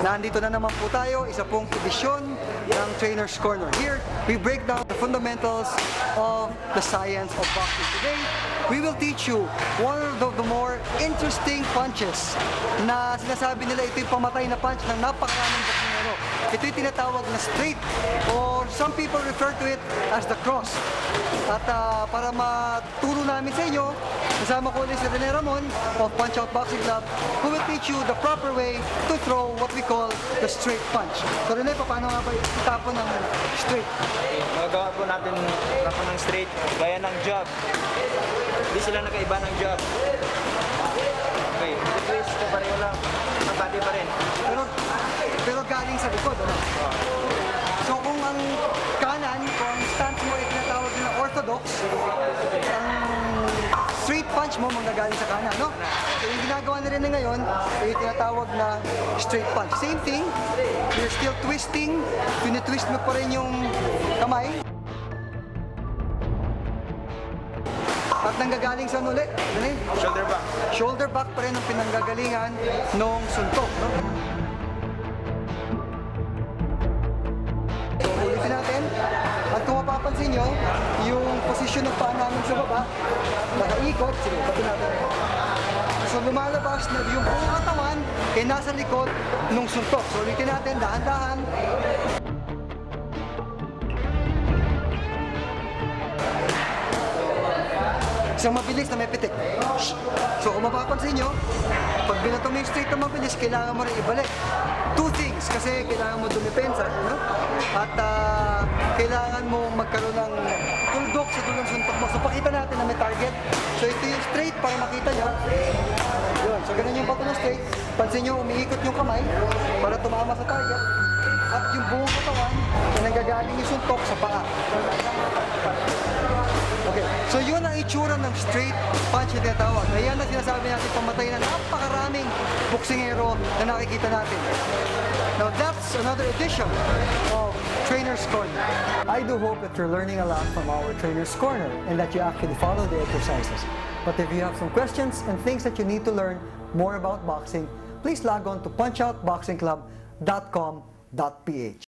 Nandito na naman po tayo, isa pong edisyon ng Trainer's Corner. Here, we break down the fundamentals of the science of boxing. Today, we will teach you one of the more interesting punches na sinasabi nila ito yung pamatay na punch ng napakaraming boksingero. Ito yung tinatawag na straight, or some people refer to it as the cross. At para maturo namin sa inyo, kasama ko ulit si Rene Ramon of Punch Out Boxing Club, who will teach you the proper way to throw what we call the straight punch. So Rene, paano nga ba itapon ng straight? Magagawa po natin tapon ng straight, gaya ng jab. Hindi sila nakaiba ng jab. Okay, twist ko pareho lang. Matali pa rin. Pero galing sa likod, ano? So kung ang kanan, kung ang stance mo ay tinatawag na orthodox, ang straight punch mo manggagaling sa kanan, no? So yung ginagawa na rin na ngayon ay yung tinatawag na straight punch. Same thing, you're still twisting, tinitwist mo pa rin yung kamay. At nanggagaling sa ulit, Shoulder back. shoulder back pa rin ang pinanggagalingan nung suntok, no? So, ulitin natin. At kung mapapansin nyo, yung posisyon ng paa namin sa baba, nakaikot. Sige, pati natin. So, lumalabas na yung buong katawan ay nasa likod nung suntok. So, ulitin natin, dahan-dahan. Isang mabilis na may pitik. So kung mapapansin nyo, pag binato mo yung straight na mabilis, kailangan mo rin ibalik. Two things, kasi kailangan mo dumipensa, no? At kailangan mo magkaroon ng tuldok sa dulong suntok mo. So pakita natin na may target. So ito yung straight para makita nyo. Yun. So ganun yung bato ng straight. Pansin nyo, umiikot yung kamay para tumama sa target. At yung buong katawan, na nanggagaling yung suntok sa paa. Okay, so yun ang itsura ng straight punch na tinatawag. Ayan na sinasabi natin, pamatay na napakaraming boksingero na nakikita natin. Now that's another edition of Trainer's Corner. I do hope that you're learning a lot from our Trainer's Corner and that you actually follow the exercises. But if you have some questions and things that you need to learn more about boxing, please log on to punchoutboxingclub.com.ph.